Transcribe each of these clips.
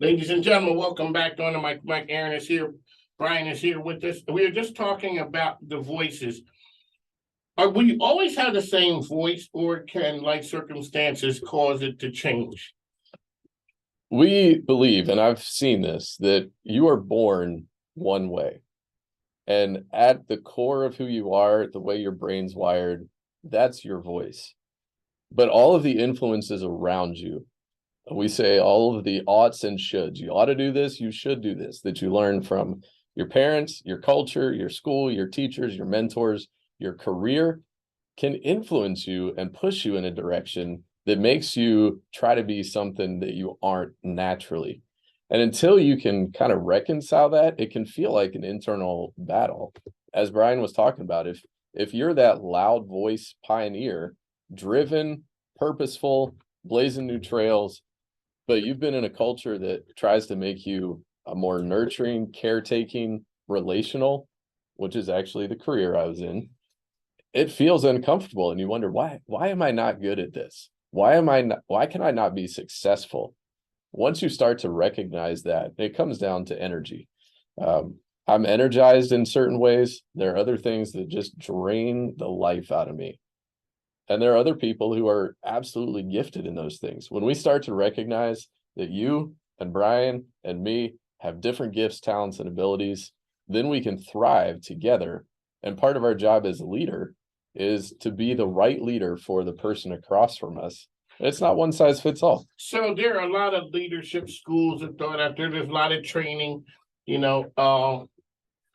Ladies and gentlemen, welcome back on the mic. Mike Aaron is here. Bryan is here with us. We are just talking about the voices. Will you always have the same voice, or can life circumstances cause it to change? We believe, and I've seen this, that you are born one way. And at the core of who you are, the way your brain's wired, that's your voice. But all of the influences around you, we say all of the oughts and shoulds. You ought to do this, you should do this, that you learn from your parents, your culture, your school, your teachers, your mentors, your career, can influence you and push you in a direction that makes you try to be something that you aren't naturally. And until you can kind of reconcile that, it can feel like an internal battle. As Bryan was talking about, if you're that loud voice pioneer, driven, purposeful, blazing new trails, but you've been in a culture that tries to make you a more nurturing, caretaking, relational, which is actually the career I was in, it feels uncomfortable, and you wonder, why am I not good at this? Why can I not be successful? Once you start to recognize that, it comes down to energy. I'm energized in certain ways. There are other things that just drain the life out of me. And there are other people who are absolutely gifted in those things. When we start to recognize that you and Bryan and me have different gifts, talents, and abilities, then we can thrive together. And part of our job as a leader is to be the right leader for the person across from us. It's not one size fits all. So there are a lot of leadership schools that thought out there. There's a lot of training, a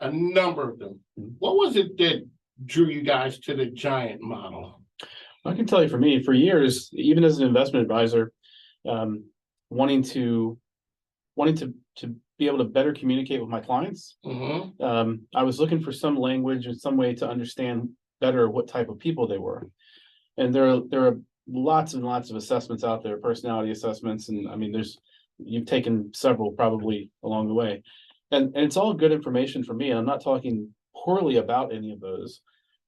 number of them. What was it that drew you guys to the Giant model? I can tell you, for me, for years, even as an investment advisor, wanting to be able to better communicate with my clients. I was looking for some language or some way to understand better what type of people they were. And there are lots and lots of assessments out there, personality assessments, and I mean, you've taken several probably along the way, and it's all good information for me. And I'm not talking poorly about any of those,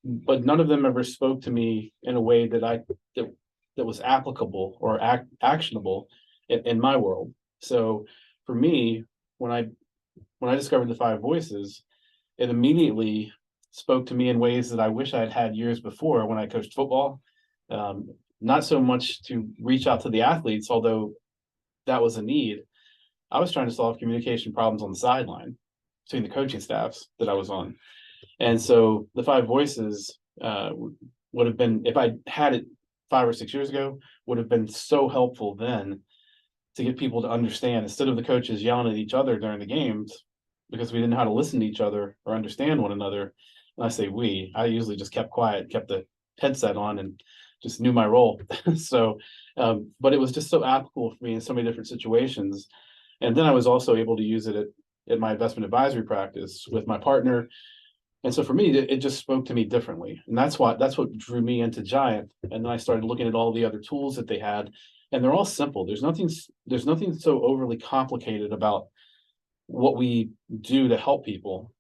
but none of them ever spoke to me in a way that was applicable or actionable in my world. So for me, when I discovered the five voices, it immediately spoke to me in ways that I wish I'd had years before when I coached football. Not so much to reach out to the athletes, although that was a need. I was trying to solve communication problems on the sideline between the coaching staffs that I was on. And so the five voices would have been, if I had it 5 or 6 years ago, would have been so helpful then to get people to understand, instead of the coaches yelling at each other during the games because we didn't know how to listen to each other or understand one another. And I say I usually just kept quiet, kept the headset on, and just knew my role. So, but it was just so applicable for me in so many different situations. And then I was also able to use it at my investment advisory practice with my partner. And so for me, it just spoke to me differently. And that's what drew me into Giant. And then I started looking at all the other tools that they had, and they're all simple. There's nothing so overly complicated about what we do to help people,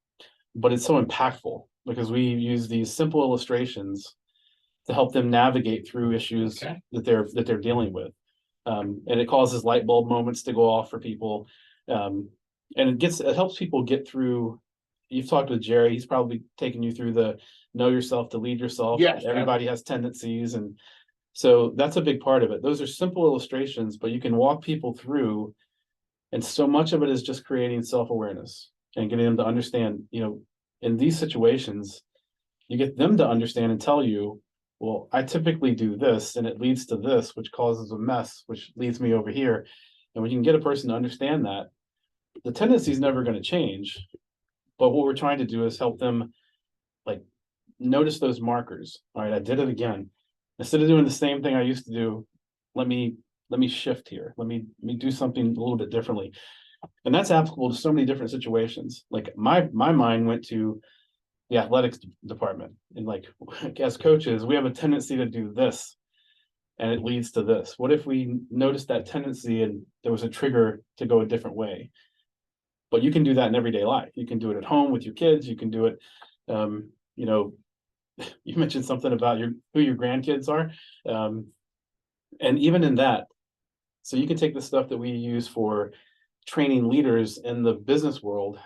but it's so impactful because we use these simple illustrations to help them navigate through issues that they're dealing with. And it causes light bulb moments to go off for people. And it helps people get through. You've talked with Jerry. He's probably taken you through the know yourself to lead yourself. Yes. Everybody has tendencies. And so that's a big part of it. Those are simple illustrations, but you can walk people through. And so much of it is just creating self-awareness and getting them to understand, in these situations, you get them to understand and tell you, well, I typically do this and it leads to this, which causes a mess, which leads me over here. And when you can get a person to understand that, the tendency is never going to change. But what we're trying to do is help them notice those markers. All right, I did it again. Instead of doing the same thing I used to do, let me shift here. Let me do something a little bit differently. And that's applicable to so many different situations. Like my mind went to the athletics department, and as coaches, we have a tendency to do this and it leads to this. What if we noticed that tendency and there was a trigger to go a different way? But you can do that in everyday life. You can do it at home with your kids. You can do it, you mentioned something about who your grandkids are. And even in that, so you can take the stuff that we use for training leaders in the business world.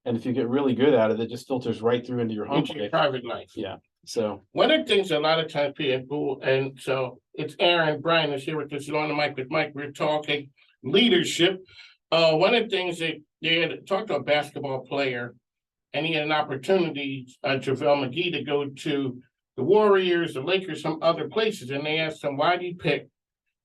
And if you get really good at it, it just filters right through into your home into your life. private life. Yeah. So One of the things a lot of times people, and so it's Aaron, Bryan is here with us on the mic with Mike. We're talking leadership. One of the things that they had talked to a basketball player, and he had an opportunity, JaVale McGee, to go to the Warriors, the Lakers, some other places. And they asked him, why did he pick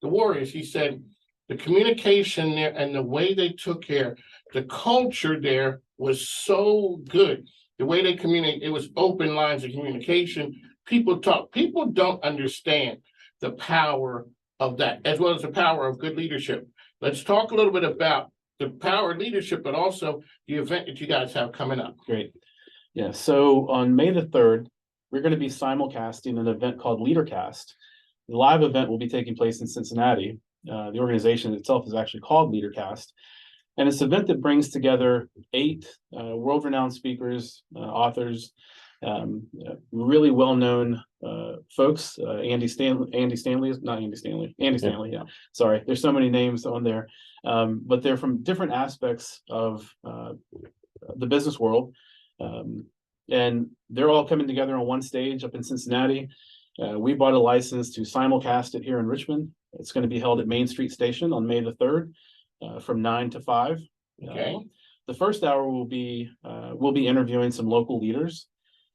the Warriors? He said, the communication there and the way they took care, the culture there was so good. The way they communicate, it was open lines of communication. People talk. People don't understand the power of that, as well as the power of good leadership. Let's talk a little bit about the power of leadership, but also the event that you guys have coming up. great. Yeah. So on May the 3rd, we're going to be simulcasting an event called LeaderCast. The live event will be taking place in Cincinnati. The organization itself is actually called LeaderCast. And it's an event that brings together 8 world-renowned speakers, authors, really well-known folks. Andy Stanley, yeah. Sorry, there's so many names on there, but they're from different aspects of the business world, and they're all coming together on one stage up in Cincinnati. We bought a license to simulcast it here in Richmond. It's going to be held at Main Street Station on May the 3rd. From 9 to 5. Okay. The first hour will be we'll be interviewing some local leaders.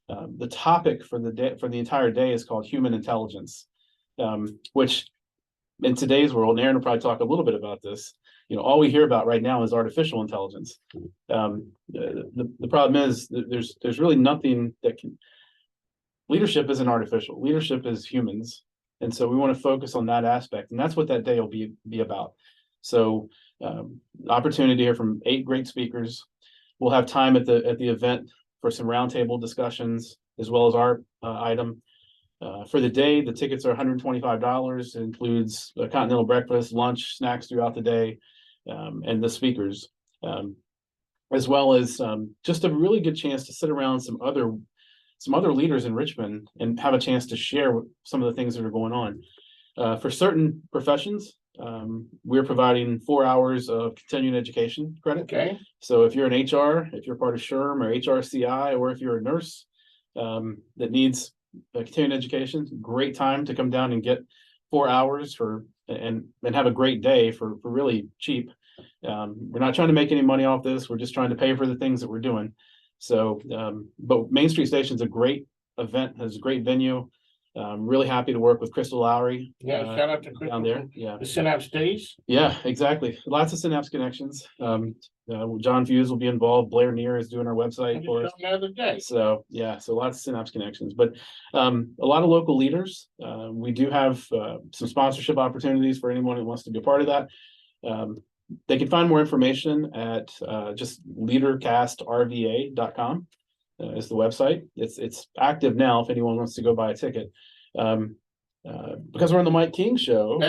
The topic for the day, for the entire day, is called human intelligence, which in today's world, and Aaron will probably talk a little bit about this. All we hear about right now is artificial intelligence. The problem is that there's really nothing that can. Leadership isn't artificial. Leadership is humans, and so we want to focus on that aspect, and that's what that day will be about. So. Opportunity here from 8 great speakers. We'll have time at the event for some roundtable discussions, as well as our item. For the day, the tickets are $125. It includes a continental breakfast, lunch, snacks throughout the day, and the speakers, as well as just a really good chance to sit around some other leaders in Richmond and have a chance to share some of the things that are going on. For certain professions, we're providing 4 hours of continuing education credit. Okay. So if you're in HR, if you're part of SHRM or HRCI, or if you're a nurse that needs continuing education, great time to come down and get 4 hours and have a great day for really cheap. We're not trying to make any money off this. We're just trying to pay for the things that we're doing. So, but Main Street Station is a great event, has a great venue. I'm really happy to work with Crystal Lowry. Yeah, shout out to Crystal down there. Yeah, the Synapse Days. Yeah, exactly. Lots of Synapse connections. John Fuse will be involved. Blair Neer is doing our website for us. The other day. So yeah, so lots of Synapse connections, but a lot of local leaders. We do have some sponsorship opportunities for anyone who wants to be a part of that. They can find more information at just leadercastrva.com. Is the website. It's active now if anyone wants to go buy a ticket. Because we're on the Mike King show,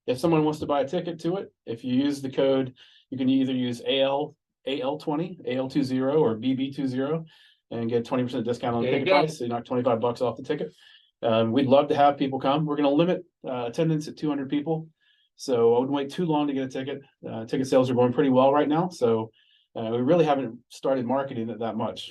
if someone wants to buy a ticket to it, if you use the code, you can either use AL20, AL20, or BB20 and get 20% discount on the ticket price. So you knock $25 off the ticket. We'd love to have people come. We're going to limit attendance at 200 people. So I wouldn't wait too long to get a ticket. Ticket sales are going pretty well right now. So we really haven't started marketing it that much.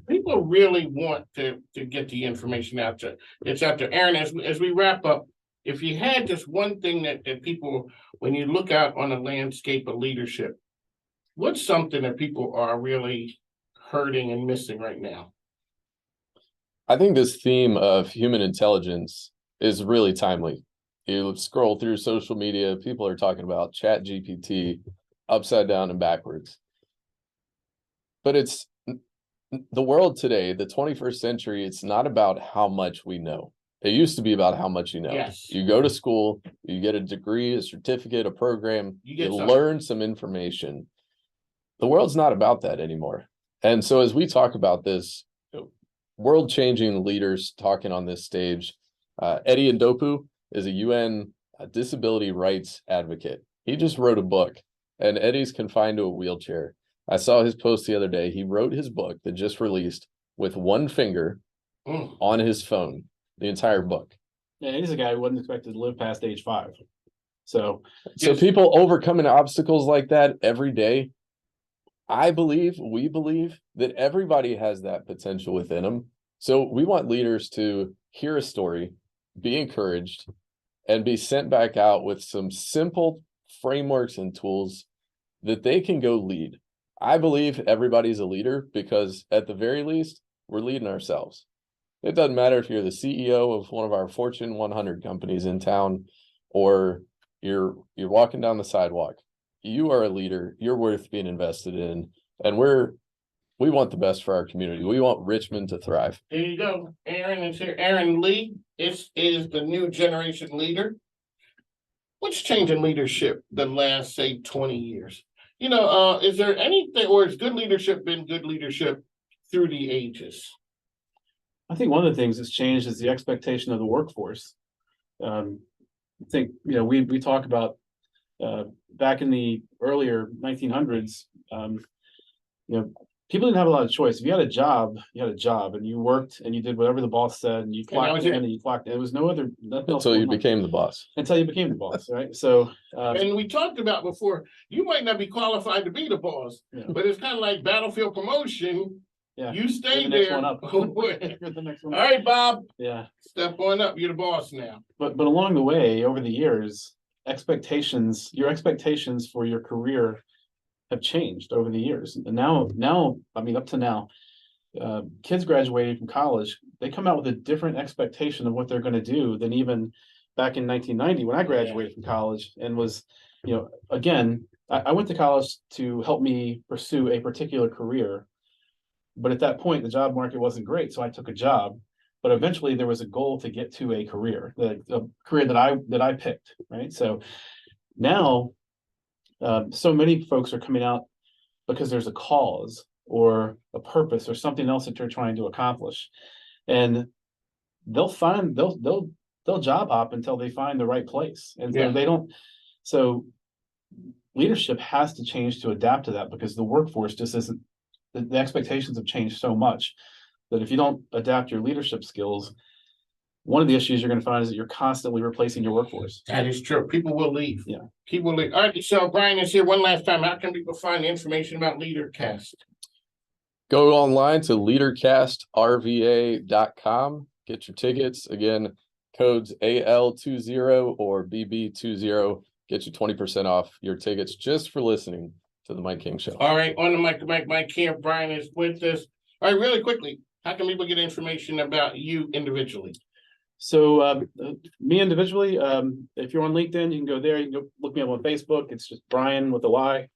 People really want to get the information out there. It's out there. Aaron, as we wrap up, if you had just one thing that people, when you look out on the landscape of leadership, what's something that people are really hurting and missing right now? I think this theme of human intelligence is really timely. You scroll through social media, people are talking about Chat GPT upside down and backwards. But it's the world today, the 21st century, it's not about how much we know. It used to be about how much you know. Yes. You go to school, you get a degree, a certificate, a program, you learn some information. The world's not about that anymore. And so as we talk about this, world-changing leaders talking on this stage, Eddie Ndopu is a UN disability rights advocate. He just wrote a book, and Eddie's confined to a wheelchair. I saw his post the other day. He wrote his book that just released with one finger on his phone, the entire book. Yeah, he's a guy who wasn't expected to live past age 5. So So Yes. people overcoming obstacles like that every day, we believe that everybody has that potential within them. So we want leaders to hear a story, be encouraged, and be sent back out with some simple frameworks and tools that they can go lead. I believe everybody's a leader because at the very least, we're leading ourselves. It doesn't matter if you're the CEO of one of our Fortune 100 companies in town, or you're walking down the sidewalk. You are a leader. You're worth being invested in, and we want the best for our community. We want Richmond to thrive. There you go. Aaron is here. Aaron Lee is the new generation leader. What's changing leadership the last, say, 20 years? Is there anything, or has good leadership been good leadership through the ages? I think one of the things that's changed is the expectation of the workforce. I think, we talk about back in the earlier 1900s, people didn't have a lot of choice. If you had a job, and you worked and you did whatever the boss said, and you clocked in and you clocked in. There was nothing else Until you going on. became the boss. Until you became the boss, right? So, And we talked about before, you might not be qualified to be the boss, Yeah. but it's kind of like battlefield promotion. yeah, You you're stay the next there. one up. All You're the next one up. right, Bob, Yeah, step on up. You're the boss now. but along the way, over the years, your expectations for your career have changed over the years. And now, I mean, up to now, kids graduating from college, they come out with a different expectation of what they're going to do than even back in 1990 when I graduated from college and was, again, I went to college to help me pursue a particular career. But at that point, the job market wasn't great, so I took a job. But eventually, there was a goal to get to a career that I picked, right? So now, so many folks are coming out because there's a cause or a purpose or something else that they're trying to accomplish, and they'll job hop until they find the right place, and so Yeah. they don't. So leadership has to change to adapt to that because the workforce just isn't. The expectations have changed so much that if you don't adapt your leadership skills, one of the issues you're going to find is that you're constantly replacing your workforce. That is true. People will leave. Yeah. People will leave. All right, so Bryan is here one last time. How can people find information about LeaderCast? Go online to leadercastrva.com. Get your tickets. Again, codes AL20 or BB20. Get you 20% off your tickets just for listening to the Mike King Show. All right, on the Mike here. Bryan is with us. All right, really quickly, how can people get information about you individually? So me individually, if you're on LinkedIn, you can go there. You can go look me up on Facebook. It's just Bryan with a Y.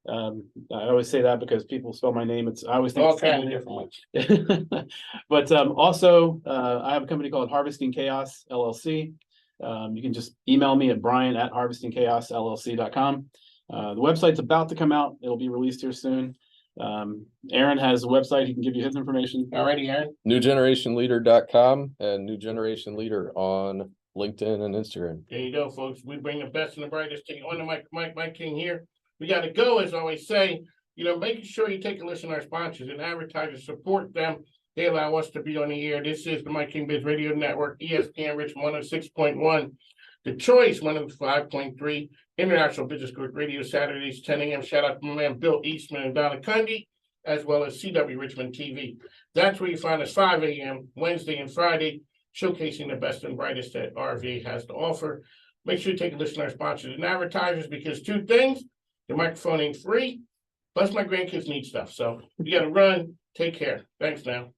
I always say that because people spell my name. I always think All kinds of different ones. But also, I have a company called Harvesting Chaos LLC. You can just email me at brian@harvestingchaosllc.com. The website's about to come out. It'll be released here soon. Aaron has a website. He can give you his information. Alrighty, Aaron. NewGenerationLeader.com and New Generation Leader on LinkedIn and Instagram. There you go, folks. We bring the best and the brightest to you on the Mike King here. We got to go, as I always say, making sure you take a listen to our sponsors and advertisers, support them. They allow us to be on the air. This is the Mike King Biz Radio Network, ESPN Richmond 106.1, The Choice 105.3, International Business Group Radio, Saturdays, 10 a.m. Shout out to my man Bill Eastman and Donna Cundy, as well as CW Richmond TV. That's where you find us 5 a.m. Wednesday and Friday, showcasing the best and brightest that RVA has to offer. Make sure you take a listen to our sponsors and advertisers, because two things: the microphone ain't free, plus my grandkids need stuff. So you got to run. Take care. Thanks now.